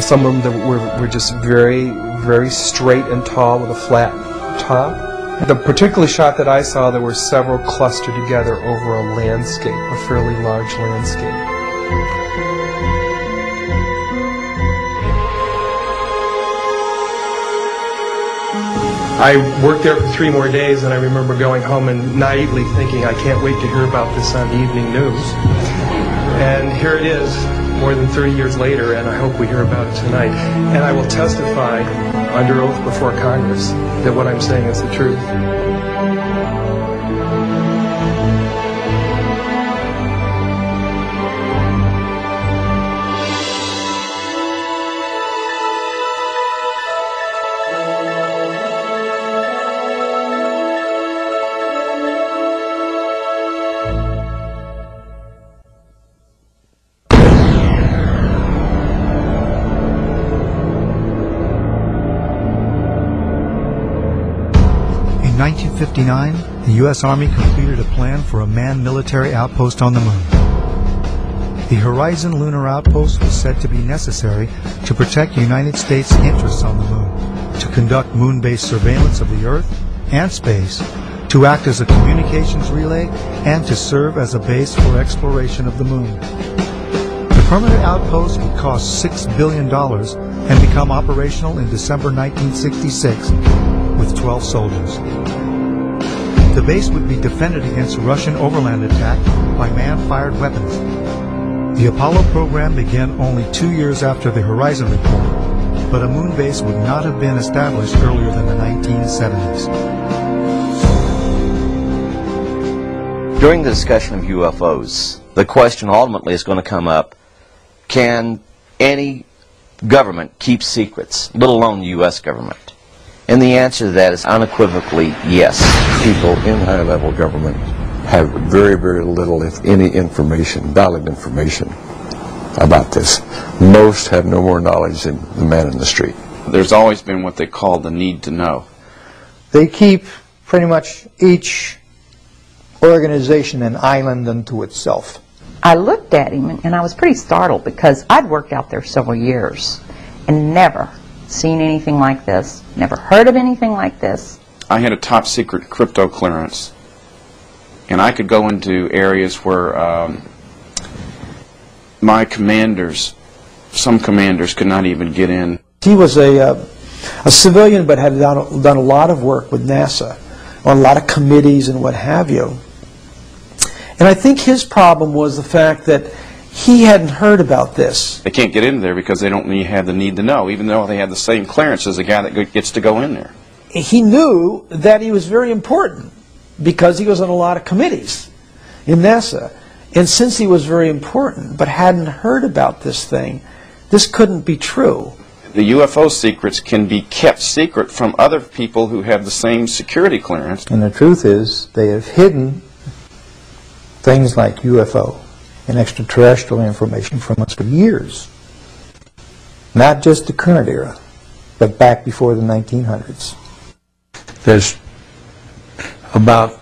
Some of them that were just very, very straight and tall with a flat top. The particular shot that I saw, there were several clustered together over a landscape, a fairly large landscape. I worked there for 3 more days, and I remember going home and naively thinking, I can't wait to hear about this on the evening news. And here it is, more than 30 years later, and I hope we hear about it tonight. And I will testify under oath before Congress that what I'm saying is the truth. In 1959, the U.S. Army completed a plan for a manned military outpost on the moon. The Horizon Lunar Outpost was said to be necessary to protect United States interests on the moon, to conduct moon-based surveillance of the Earth and space, to act as a communications relay, and to serve as a base for exploration of the moon. The permanent outpost would cost $6 billion and become operational in December 1966 with 12 soldiers. The base would be defended against Russian overland attack by man-fired weapons. The Apollo program began only 2 years after the Horizon report, but a moon base would not have been established earlier than the 1970s. During the discussion of UFOs, the question ultimately is going to come up, can any government keep secrets, let alone the U.S. government? And the answer to that is unequivocally yes. People in high-level government have very, very little, if any, information, valid information about this. Most have no more knowledge than the man in the street. There's always been what they call the need to know. They keep pretty much each organization an island unto itself. I looked at him and I was pretty startled because I'd worked out there several years and never seen anything like this, never heard of anything like this. I had a top secret crypto clearance, and I could go into areas where my commanders, some commanders, could not even get in. He was a civilian, but had done a lot of work with NASA on a lot of committees and what have you. And I think his problem was the fact that he hadn't heard about this. They can't get in there because they don't have the need to know, even though they have the same clearance as the guy that gets to go in there. He knew that he was very important because he was on a lot of committees in NASA. And since he was very important but hadn't heard about this thing, this couldn't be true. The UFO secrets can be kept secret from other people who have the same security clearance. And the truth is, they have hidden things like UFO and extraterrestrial information from us for years. Not just the current era, but back before the 1900s. There's about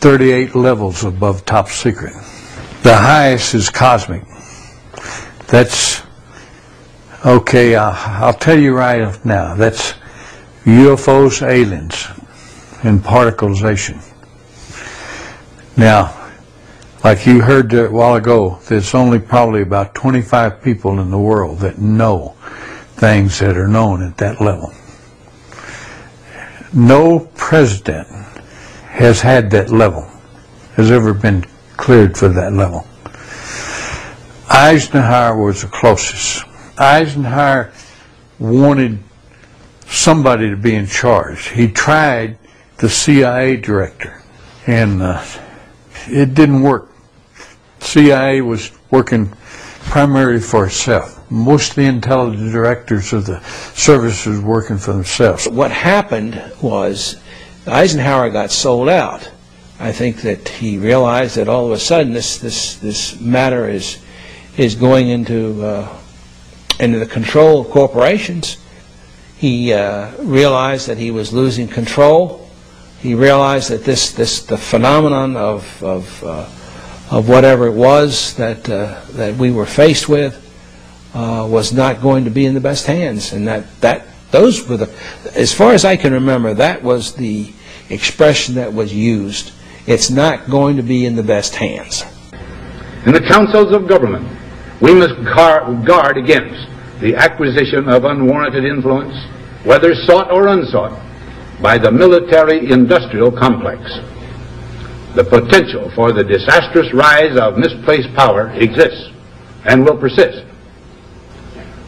38 levels above top secret. The highest is cosmic. That's, okay, I'll tell you right now, that's UFOs, aliens, and particleization. Now, like you heard a while ago, there's only probably about 25 people in the world that know things that are known at that level. No president has had that level, has ever been cleared for that level. Eisenhower was the closest. Eisenhower wanted somebody to be in charge. He tried the CIA director, and it didn't work. CIA was working primarily for itself. Most of the intelligence directors of the services were working for themselves. What happened was Eisenhower got sold out. I think that he realized that all of a sudden this matter is going into the control of corporations. He realized that he was losing control. He realized that the phenomenon of whatever it was that we were faced with was not going to be in the best hands, and those were the, as far as I can remember, that was the expression that was used. It's not going to be in the best hands. In the councils of government, we must guard against the acquisition of unwarranted influence, whether sought or unsought, by the military-industrial complex. The potential for the disastrous rise of misplaced power exists and will persist.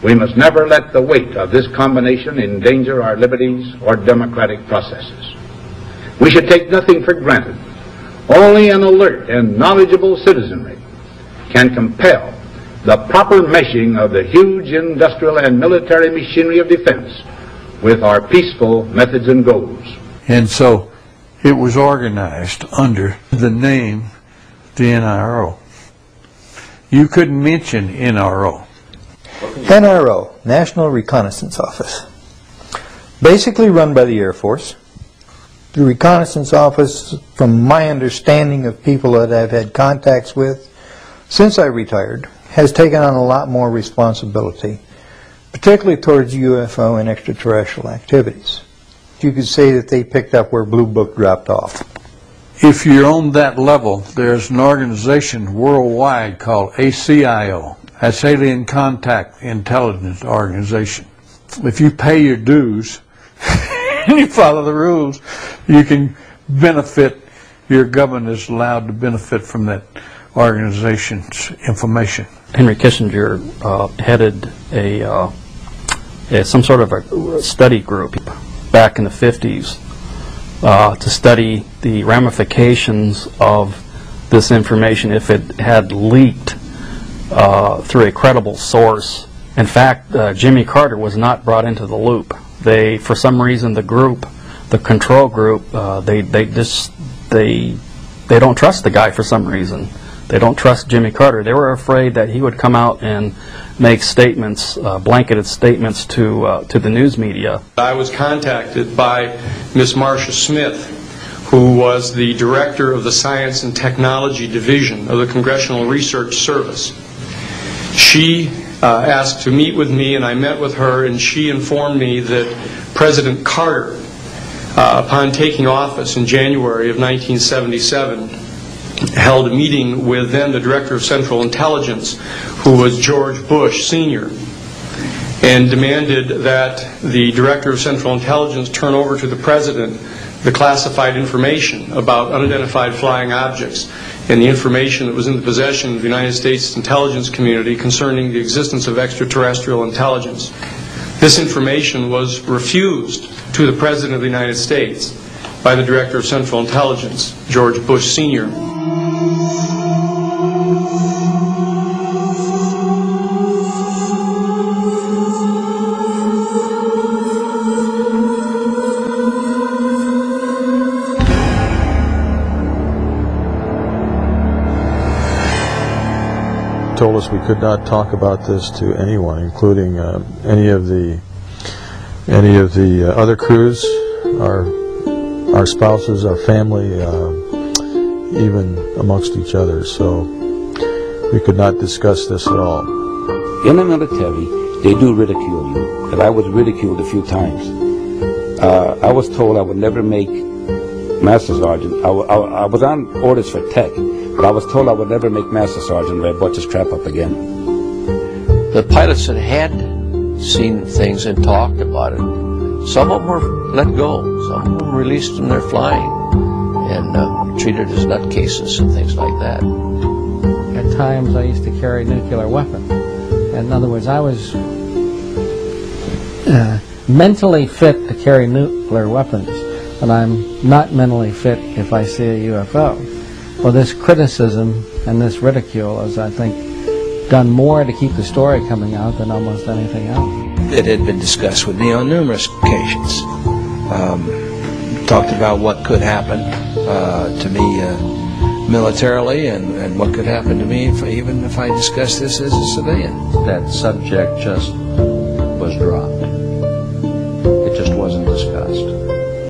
We must never let the weight of this combination endanger our liberties or democratic processes. We should take nothing for granted. Only an alert and knowledgeable citizenry can compel the proper meshing of the huge industrial and military machinery of defense with our peaceful methods and goals. And so it was organized under the name the NRO. You couldn't mention NRO. NRO, National Reconnaissance Office, basically run by the Air Force. The Reconnaissance Office, from my understanding of people that I've had contacts with since I retired, has taken on a lot more responsibility, particularly towards UFO and extraterrestrial activities. You could say that they picked up where Blue Book dropped off. If you're on that level, there's an organization worldwide called ACIO. That's Alien Contact Intelligence Organization. If you pay your dues and you follow the rules, you can benefit, your government is allowed to benefit from that organization's information. Henry Kissinger headed some sort of a study group back in the 50s to study the ramifications of this information if it had leaked through a credible source. In fact, Jimmy Carter was not brought into the loop. They, for some reason, the control group, they don't trust the guy for some reason. They don't trust Jimmy Carter. They were afraid that he would come out and make statements, blanketed statements to the news media. I was contacted by Miss Marcia Smith, who was the director of the Science and Technology Division of the Congressional Research Service. She asked to meet with me, and I met with her, and she informed me that President Carter, upon taking office in January of 1977, held a meeting with then the Director of Central Intelligence, who was George Bush Sr., and demanded that the Director of Central Intelligence turn over to the President the classified information about unidentified flying objects and the information that was in the possession of the United States intelligence community concerning the existence of extraterrestrial intelligence. This information was refused to the President of the United States by the Director of Central Intelligence, George Bush Sr. Told us we could not talk about this to anyone, including any of the other crews, our spouses, our family, even amongst each other. So we could not discuss this at all. In the military, they do ridicule you, and I was ridiculed a few times. I was told I would never make Master Sergeant. I was on orders for tech, but I was told I would never make Master Sergeant if I brought this crap up again. The pilots that had seen things and talked about it, some of them were let go, some of them released from their flying and treated as nutcases and things like that. At times I used to carry nuclear weapons. In other words, I was mentally fit to carry nuclear weapons, but I'm not mentally fit if I see a UFO. Well, this criticism and this ridicule has, I think, done more to keep the story coming out than almost anything else. It had been discussed with me on numerous occasions. Talked about what could happen to me militarily and what could happen to me even if I discussed this as a civilian. That subject just was dropped. It just wasn't discussed.